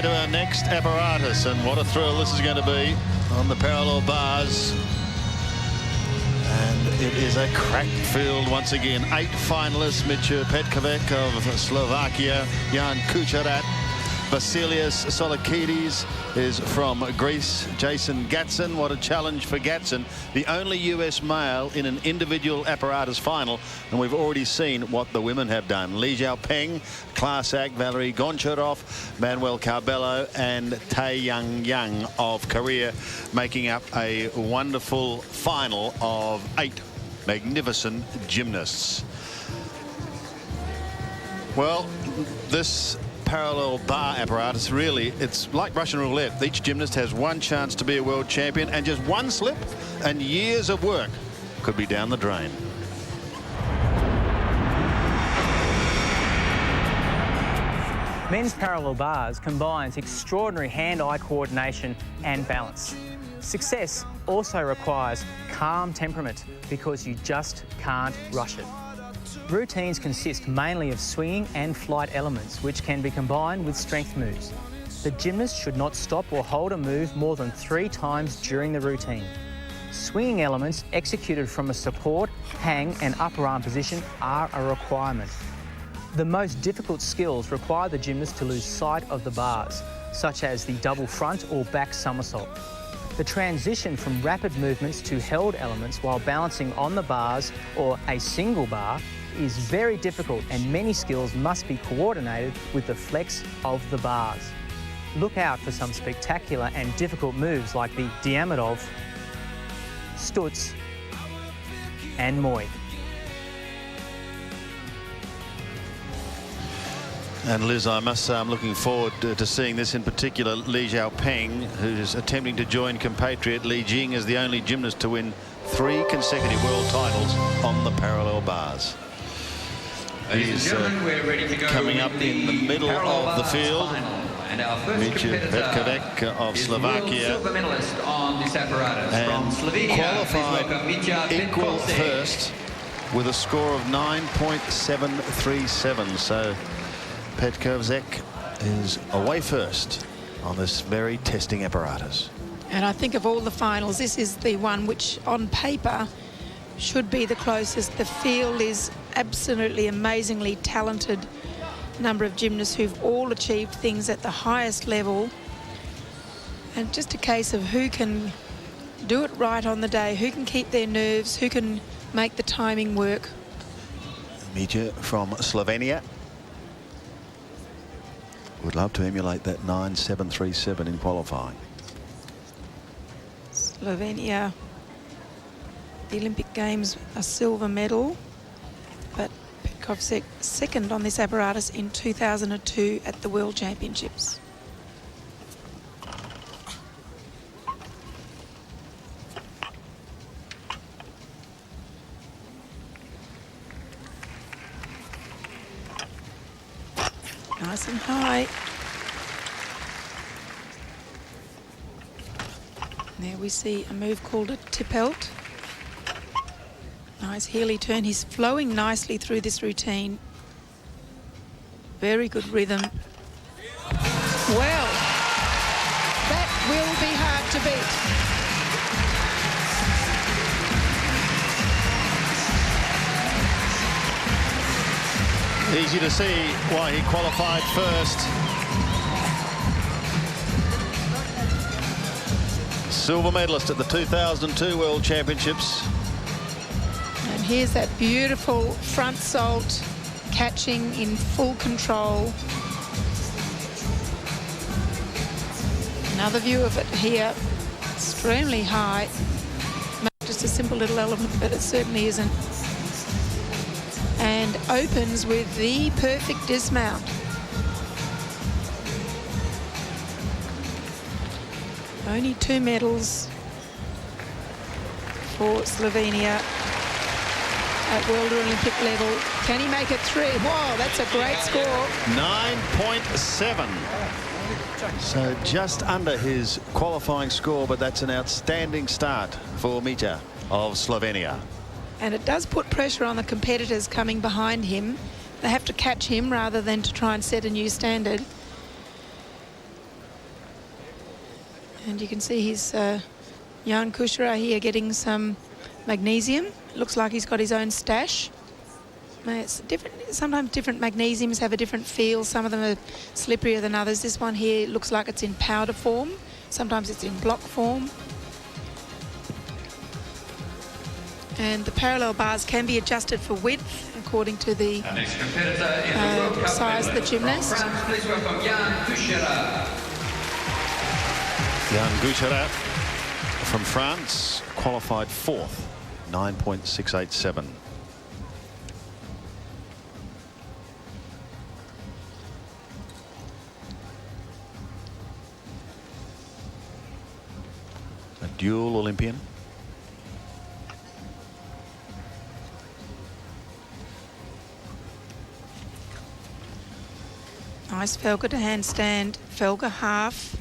To our next apparatus, and what a thrill this is going to be on the parallel bars. And it is a cracked field once again. 8 finalists: Mitja Petkovic of Slovakia, Jan Kucharat, Vasilios Solikidis is from Greece, Jason Gatson. What a challenge for Gatson, the only US male in an individual apparatus final, and we've already seen what the women have done. Li Xiaopeng, class act, Valerie Goncharov, Manuel Carbello and Tae Young Young of Korea, making up a wonderful final of 8 magnificent gymnasts. Well, this parallel bar apparatus, really, it's like Russian roulette. Each gymnast has one chance to be a world champion, and just one slip and years of work could be down the drain. Men's parallel bars combines extraordinary hand-eye coordination and balance. Success also requires calm temperament because you just can't rush it. Routines consist mainly of swinging and flight elements, which can be combined with strength moves. The gymnast should not stop or hold a move more than 3 times during the routine. Swinging elements executed from a support, hang and upper arm position are a requirement. The most difficult skills require the gymnast to lose sight of the bars, such as the double front or back somersault. The transition from rapid movements to held elements while balancing on the bars or a single bar is very difficult, and many skills must be coordinated with the flex of the bars. Look out for some spectacular and difficult moves like the Diamidov, Stutz and Moy. And Liz, I must say I'm looking forward to seeing this, in particular Li Xiaopeng, who's attempting to join compatriot Li Jing as the only gymnast to win 3 consecutive world titles on the parallel bars. He's coming up in the middle of the field. Mitja Petkovic of Slovakia, and qualified equal first with a score of 9.737. So Petkovic is away first on this very testing apparatus. And I think of all the finals, this is the one which on paper should be the closest. The field is absolutely amazingly talented number of gymnasts who've all achieved things at the highest level, and just a case of who can do it right on the day, who can keep their nerves, who can make the timing work. Mitja from Slovenia would love to emulate that 9.737 in qualifying. Slovenia, the Olympic Games, a silver medal, but Petkovic second on this apparatus in 2002 at the World Championships. Nice and high. There we see a move called a tippelt. Nice heely turn. He's flowing nicely through this routine. Very good rhythm. Well, that will be hard to beat. Easy to see why he qualified first. Silver medalist at the 2002 World Championships. And here's that beautiful front salt, catching in full control. Another view of it here, extremely high. Just a simple little element, but it certainly isn't. And opens with the perfect dismount. Only 2 medals for Slovenia at World Olympic level. Can he make it 3? Wow, that's a great score. 9.7. So just under his qualifying score, but that's an outstanding start for Mitja of Slovenia. And it does put pressure on the competitors coming behind him. They have to catch him rather than to try and set a new standard. And you can see his Jan Kuchera here getting some magnesium. It looks like he's got his own stash. It's different. Sometimes different magnesiums have a different feel. Some of them are slipperier than others. This one here looks like it's in powder form. Sometimes it's in block form. And the parallel bars can be adjusted for width according to the size of the gymnast. Please welcome Jan Kuchera. Jan Kuchera from France qualified 4th, 9.687. A dual Olympian. Nice Felger to handstand, Felger half.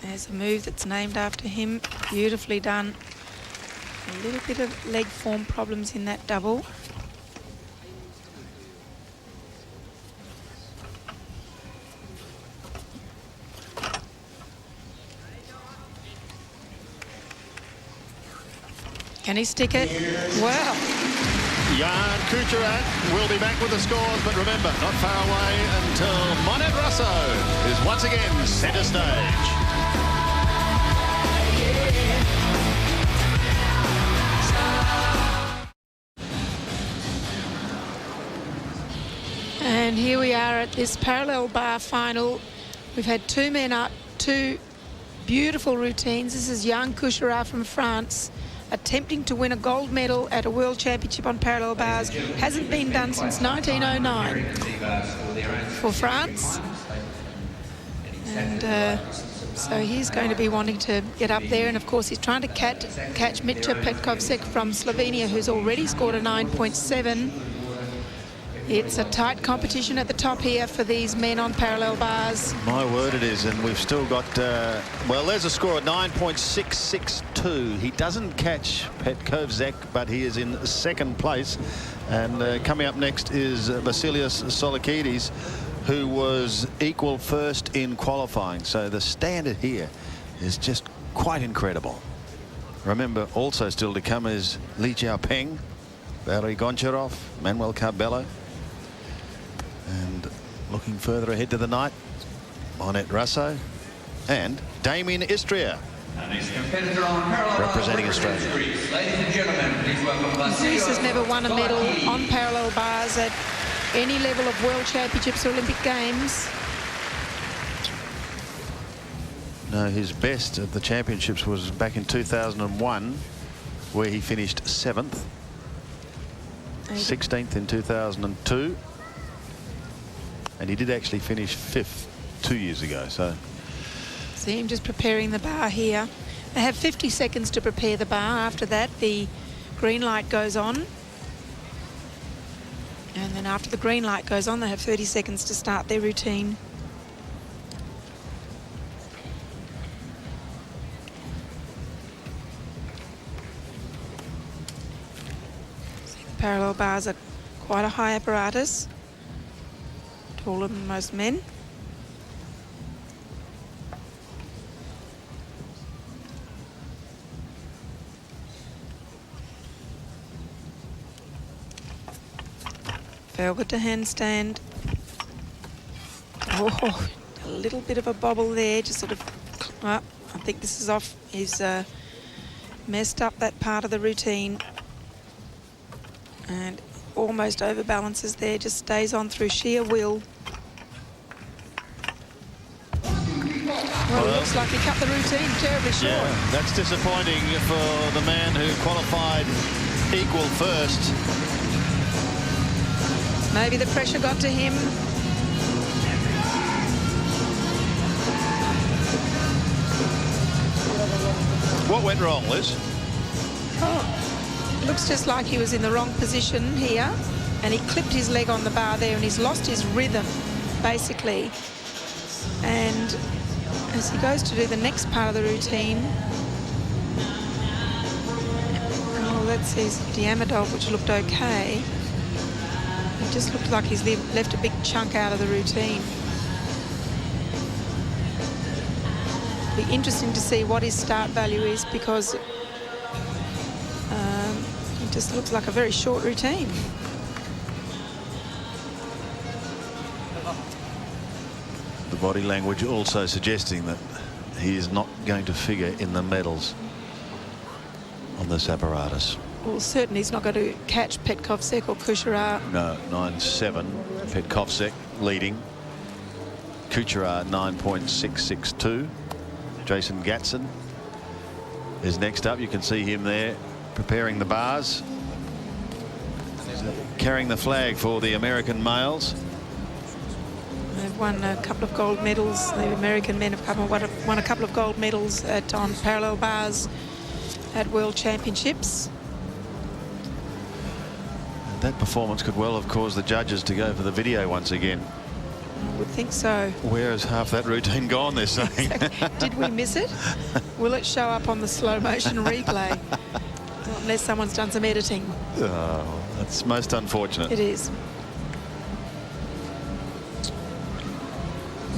There's a move that's named after him, beautifully done. A little bit of leg form problems in that double. Can he stick it? Wow. Jan Kuchera will be back with the scores, but remember, not far away until Monet Russo is once again centre stage. And here we are at this parallel bar final. We've had two men up, two beautiful routines. This is Jan Kuchera from France, attempting to win a gold medal at a World Championship on parallel bars. Hasn't been done since 1909 for France. And so he's going to be wanting to get up there. And of course, he's trying to catch Mitja Petkovsek from Slovenia, who's already scored a 9.7. It's a tight competition at the top here for these men on parallel bars. My word it is, and we've still got, well, there's a score of 9.662. He doesn't catch Petkovsek, but he is in second place. And coming up next is Vasilios Solikidis, who was equal first in qualifying. So the standard here is just quite incredible. Remember, also still to come is Li Jiaopeng, Valery Goncharov, Manuel Carbello. And looking further ahead to the night, Monet Russo and Damien Istria, representing Australia. Ladies and gentlemen, please welcome Greece has never won a medal on parallel bars at any level of World Championships or Olympic Games. No, his best at the championships was back in 2001, where he finished 7th, 16th in 2002. And he did actually finish 5th 2 years ago. So see him just preparing the bar here. They have 50 seconds to prepare the bar. After that, the green light goes on. And then after the green light goes on, they have 30 seconds to start their routine. See, the parallel bars are quite a high apparatus. Taller than most men. Felger to handstand. Oh, a little bit of a bobble there, just sort of, I think this is off. He's messed up that part of the routine. And almost overbalances there, just stays on through sheer will. Well, it looks like he cut the routine terribly short. yeah, that's disappointing for the man who qualified equal first. Maybe the pressure got to him. What went wrong, Liz? Oh, looks just like he was in the wrong position here, and he clipped his leg on the bar there, and he's lost his rhythm, basically. And as he goes to do the next part of the routine, oh, that's his Diamidov, which looked okay. It just looked like he's left a big chunk out of the routine. be interesting to see what his start value is, because it just looks like a very short routine. The body language also suggesting that he is not going to figure in the medals on this apparatus. Well, certainly he's not going to catch Petkovsek or Kucherar. No, 9.7. Petkovsek leading. Kucherar 9.662. Jason Gatson is next up. You can see him there preparing the bars, carrying the flag for the American males. They've won a couple of gold medals. The American men have won a couple of gold medals on parallel bars at World Championships. And that performance could well have caused the judges to go for the video once again. I would think so. Where has half that routine gone, they're saying? Did we miss it? Will it show up on the slow motion replay? Unless someone's done some editing. Oh, that's most unfortunate. It is.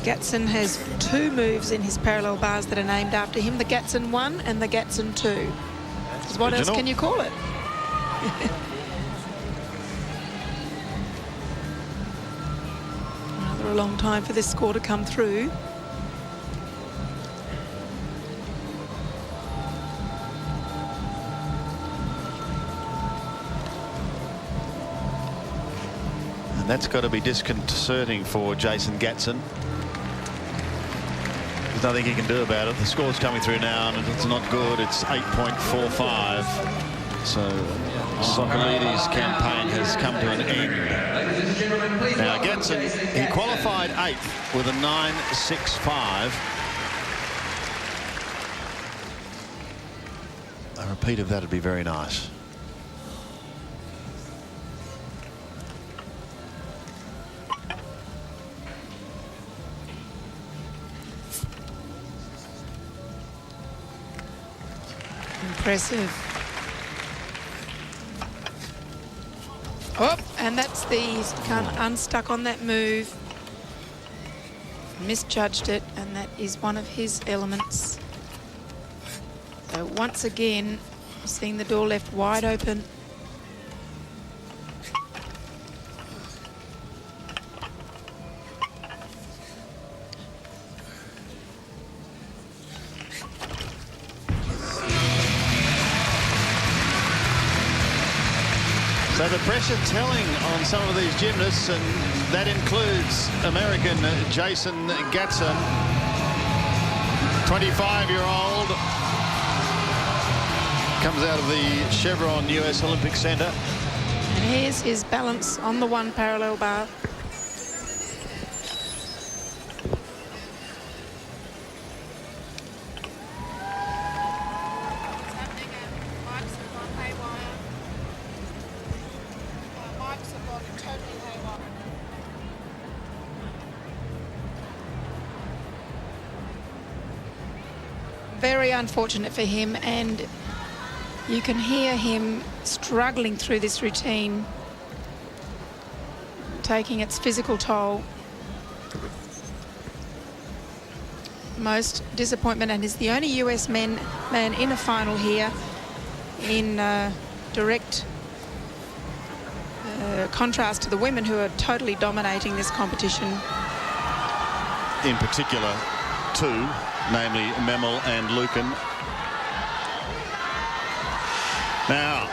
Gatson has 2 moves in his parallel bars that are named after him, the Gatson 1 and the Gatson 2. What else can you call it? Rather a long time for this score to come through. And that's got to be disconcerting for Jason Gatson. There's nothing he can do about it. The score's coming through now, and it's not good. It's 8.45. So Socolides' campaign has come to an end. Now Gatson, he qualified 8th with a 9.65. A repeat of that would be very nice. Impressive. Oh, and that's he's kind of unstuck on that move. Misjudged it, and that is one of his elements. So once again, seeing the door left wide open. So the pressure telling on some of these gymnasts, and that includes American Jason Gatson, 25-year-old, comes out of the Chevron US Olympic Center. And here's his balance on the 1 parallel bar. Very unfortunate for him, and you can hear him struggling through this routine, taking its physical toll. Most disappointment, and is the only US man in a final here, in direct contrast to the women, who are totally dominating this competition. In particular, 2, namely Memel and Lucan. Now,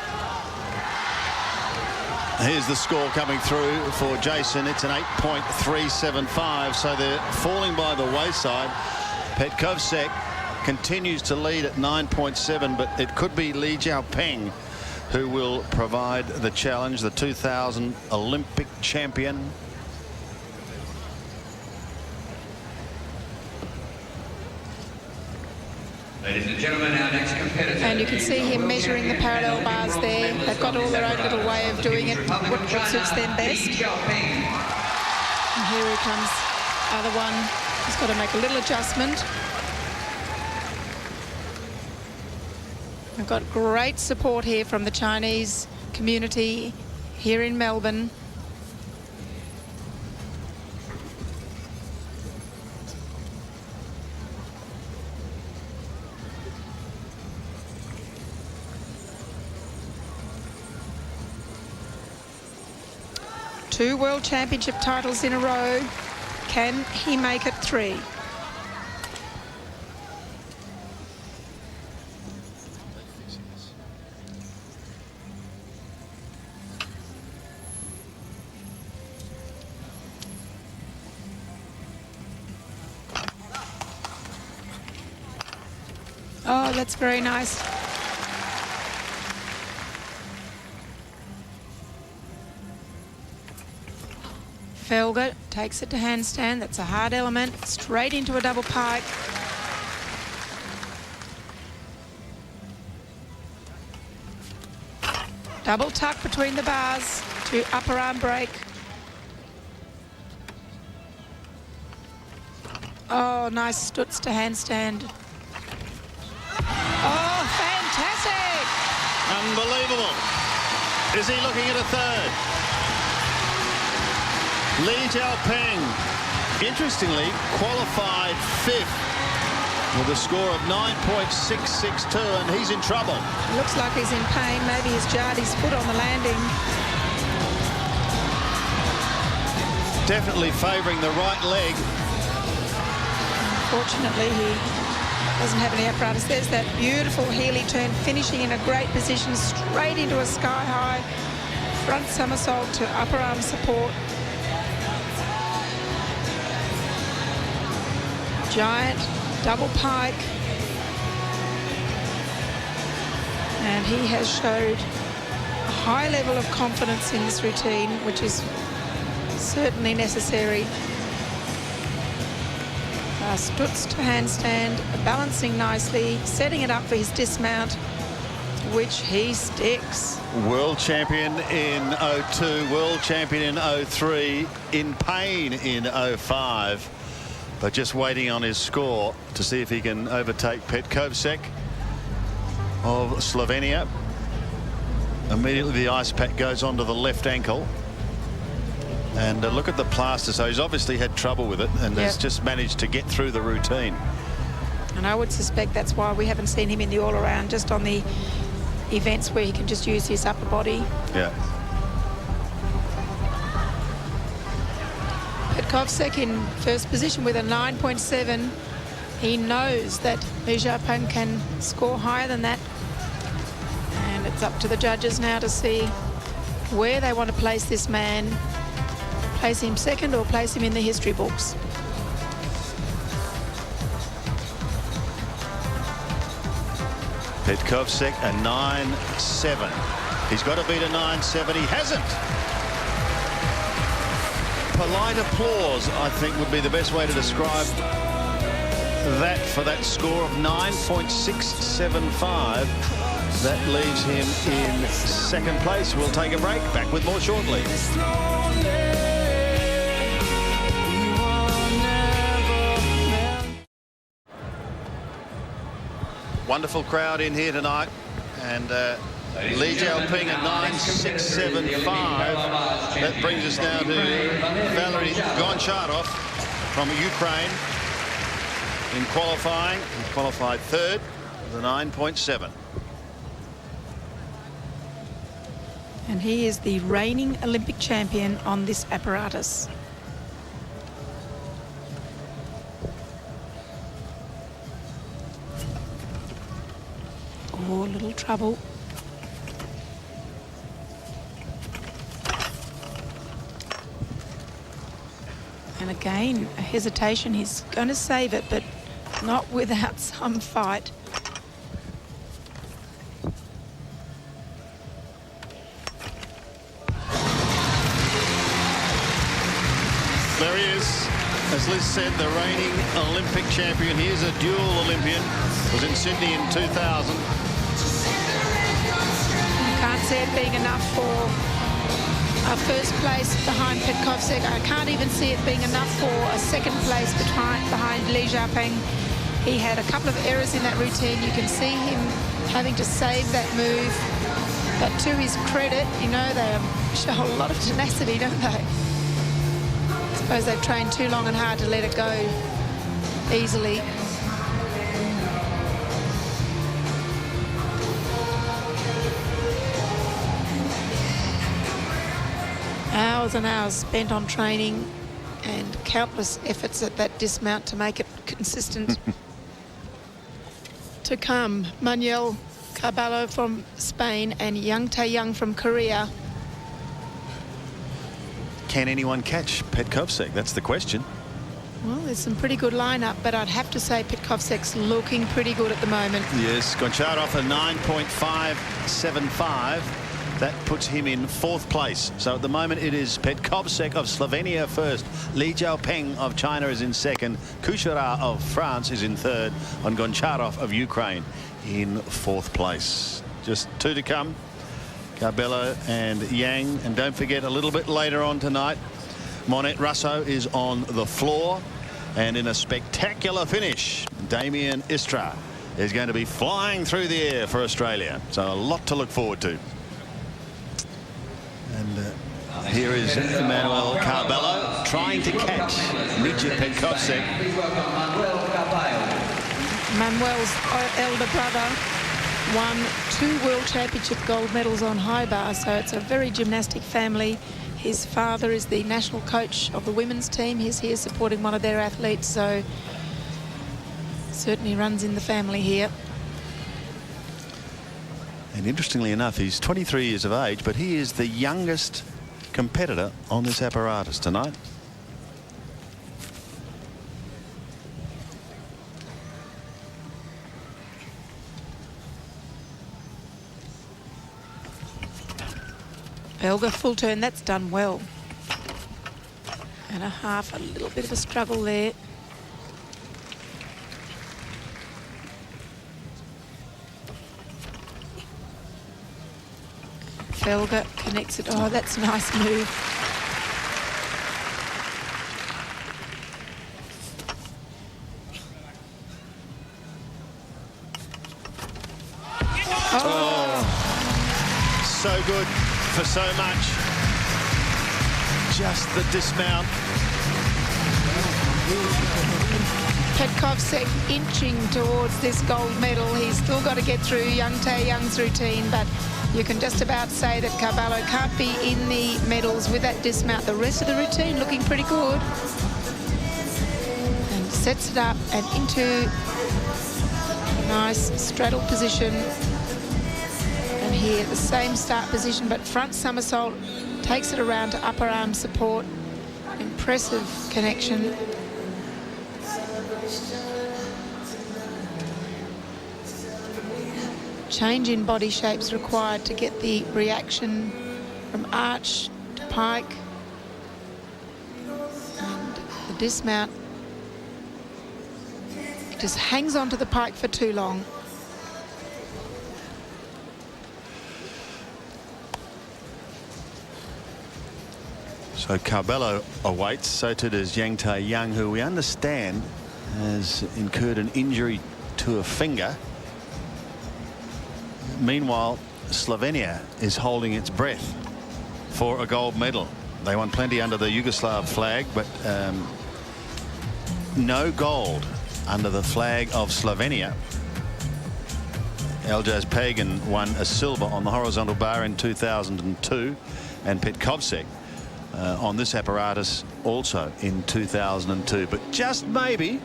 here's the score coming through for Jason. It's an 8.375, so they're falling by the wayside. Petkovsek continues to lead at 9.7, but it could be Li Jiaopeng who will provide the challenge, the 2000 Olympic champion. Ladies and gentlemen, our next competitor. And you can see him measuring the parallel bars there. They've got all their own little way of doing it, what suits them best. And here he comes, other one. He's got to make a little adjustment. We've got great support here from the Chinese community here in Melbourne. 2 World Championship titles in a row. Can he make it 3? Oh, that's very nice. Felger takes it to handstand. That's a hard element. Straight into a double pike. Double tuck between the bars to upper arm break. Oh, nice stutz to handstand. Oh, fantastic! Unbelievable. Is he looking at a third? Li Jiaoping, interestingly, qualified 5th with a score of 9.662, and he's in trouble. Looks like he's in pain. Maybe he's jarred his foot on the landing. Definitely favouring the right leg. Fortunately, he doesn't have any apparatus. There's that beautiful Healy turn, finishing in a great position, straight into a sky-high front somersault to upper arm support. Giant double pike. And he has showed a high level of confidence in this routine, which is certainly necessary. Stutz to handstand, balancing nicely, setting it up for his dismount, which he sticks. World champion in 02, world champion in 03, in pain in 05, but just waiting on his score to see if he can overtake Petkovsek of Slovenia. Immediately the ice pack goes onto the left ankle. And look at the plaster. So he's obviously had trouble with it and has just managed to get through the routine. And I would suspect that's why we haven't seen him in the all-around, just on the events where he can just use his upper body. Yeah. Petkovsek in first position with a 9.7. He knows that Li Jiaoping can score higher than that. And it's up to the judges now to see where they want to place this man. Place him second or place him in the history books. Petkovsek a 9.7. He's got to beat a 9.7. He hasn't. Polite applause, I think, would be the best way to describe that for that score of 9.675. That leaves him in second place. We'll take a break. Back with more shortly. Wonderful crowd in here tonight, and Li Jiaoping at 9.675. That brings us now to Valery Goncharov from Ukraine in qualifying. He qualified third with a 9.7. And he is the reigning Olympic champion on this apparatus. Oh, little trouble. And again, a hesitation. He's going to save it, but not without some fight. There he is. As Liz said, the reigning Olympic champion. He is a dual Olympian. Was in Sydney in 2000. You can't see it being enough for a first place behind Petkovsek. I can't even see it being enough for a second place behind Li Jiaoping. He had a couple of errors in that routine. You can see him having to save that move. But to his credit, you know, they show a lot of tenacity, don't they? I suppose they've trained too long and hard to let it go easily. Hours and hours spent on training and countless efforts at that dismount to make it consistent. To come, Manuel Carballo from Spain and Yang Tae-young from Korea. Can anyone catch Petkovsek? That's the question. Well, there's some pretty good lineup, but I'd have to say Petkovsek's looking pretty good at the moment. Yes, Goncharov a 9.575. That puts him in 4th place. So at the moment it is Petkovsek of Slovenia first. Li Jiaopeng of China is in 2nd. Kuchera of France is in 3rd. And Goncharov of Ukraine in 4th place. Just 2 to come. Carballo and Yang. And don't forget, a little bit later on tonight, Monet Russo is on the floor. And in a spectacular finish, Damien Istra is going to be flying through the air for Australia. So a lot to look forward to. And here is Manuel Carballo trying to catch Richard Petkovsek. Manuel's elder brother won 2 World Championship gold medals on high bar, so it's a very gymnastic family. His father is the national coach of the women's team. He's here supporting one of their athletes, so certainly runs in the family here. And interestingly enough, he's 23 years of age, but he is the youngest competitor on this apparatus tonight. Belga full turn, that's done well. And a half, a little bit of a struggle there. Felger connects it. Oh, that's a nice move. Oh, so good for so much. Just the dismount. Petkovsek inching towards this gold medal. He's still got to get through Yang Tae-young's routine, but you can just about say that Carballo can't be in the medals with that dismount. The rest of the routine looking pretty good. And sets it up and into a nice straddle position. And here the same start position, but front somersault, takes it around to upper arm support. Impressive connection. Change in body shapes required to get the reaction from arch to pike. And the dismount, it just hangs onto the pike for too long. So Carballo awaits, so too does Yang Tae-young, who we understand has incurred an injury to a finger. Meanwhile, Slovenia is holding its breath for a gold medal. They won plenty under the Yugoslav flag, but no gold under the flag of Slovenia. Eljaz Pagan won a silver on the horizontal bar in 2002, and Petkovsek on this apparatus also in 2002. But just maybe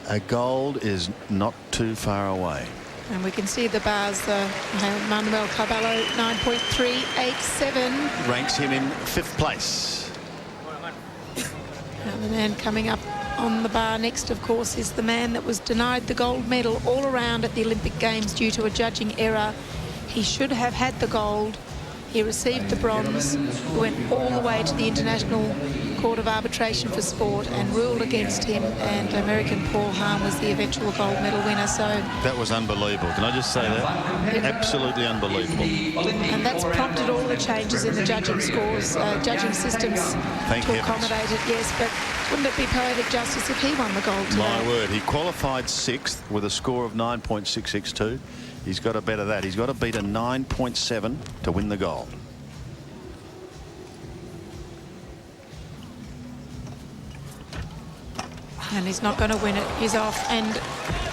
a gold is not too far away. And we can see the bars, Manuel Carballo, 9.387. Ranks him in 5th place. And the man coming up on the bar next, of course, is the man that was denied the gold medal all around at the Olympic Games due to a judging error. He should have had the gold. He received the bronze, went all the way to the International Court of Arbitration for Sport and ruled against him, and American Paul Hahn was the eventual gold medal winner. So that was unbelievable. Can I just say that? Absolutely unbelievable. And that's prompted all the changes in the judging scores, judging systems to accommodate it, yes, but wouldn't it be poetic justice if he won the gold today? My word, he qualified 6th with a score of 9.662. He's got to better that. He's got to beat a 9.7 to win the gold. And he's not going to win it. He's off. And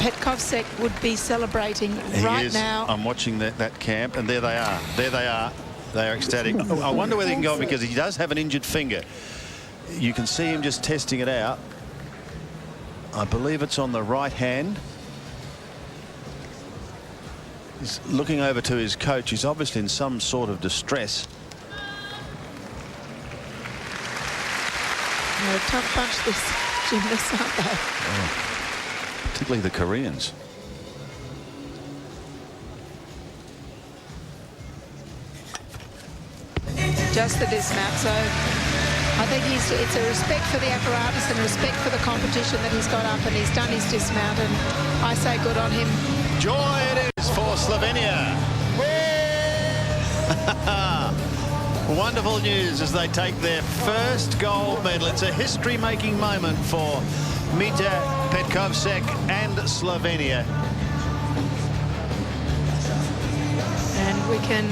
Petkovsek would be celebrating right now. I'm watching that camp, and there they are. There they are. They are ecstatic. I wonder whether he can go on, because he does have an injured finger. You can see him just testing it out. I believe it's on the right hand. He's looking over to his coach. He's obviously in some sort of distress. They're a tough bunch, this gymnasts, aren't they? Oh, particularly the Koreans. Just the dismount. So I think it's a respect for the apparatus and respect for the competition that he's got up, and he's done his dismount, and I say good on him. Joy it is for Slovenia. Wonderful news as they take their first gold medal. It's a history-making moment for Mita Petkovsek and Slovenia. And we can...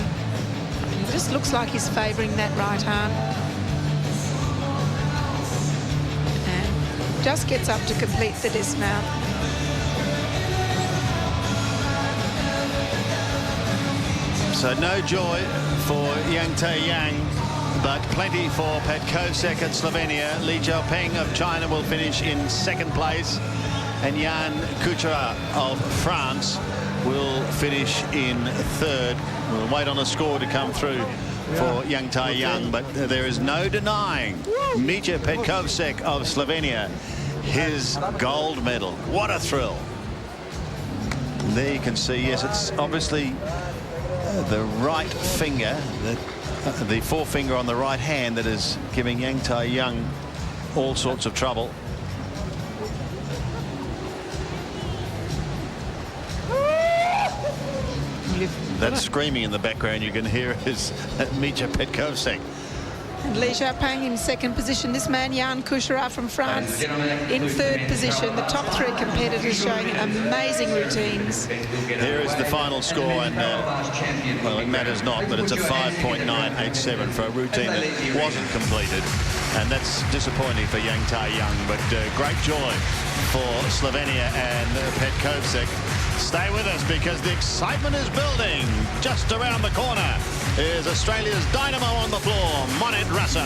It just looks like he's favouring that right arm. And just gets up to complete the dismount. So no joy for Yang Tae-yang, but plenty for Petkovsek at Slovenia. Li Jiaopeng of China will finish in second place, and Jan Kuchera of France will finish in third. We'll wait on a score to come through for Yang Tae-yang, but there is no denying Mita Petkovsek of Slovenia his gold medal. What a thrill. And there you can see, yes, it's obviously the right finger, the forefinger on the right hand, that is giving Yang Tae-yang all sorts of trouble. That screaming in the background you can hear is Mita Petkovsek. And Li Jiaopeng in second position. This man, Jan Kuchera from France, in third position. The top three competitors showing amazing routines. Here is the final score, and well, it matters not, but it's a 5.987 for a routine that wasn't completed, and that's disappointing for Yang Tae-yang, but great joy for Slovenia and Petkovsek. Stay with us, because the excitement is building. Just around the corner is Australia's dynamo on the floor, Monet Rasso.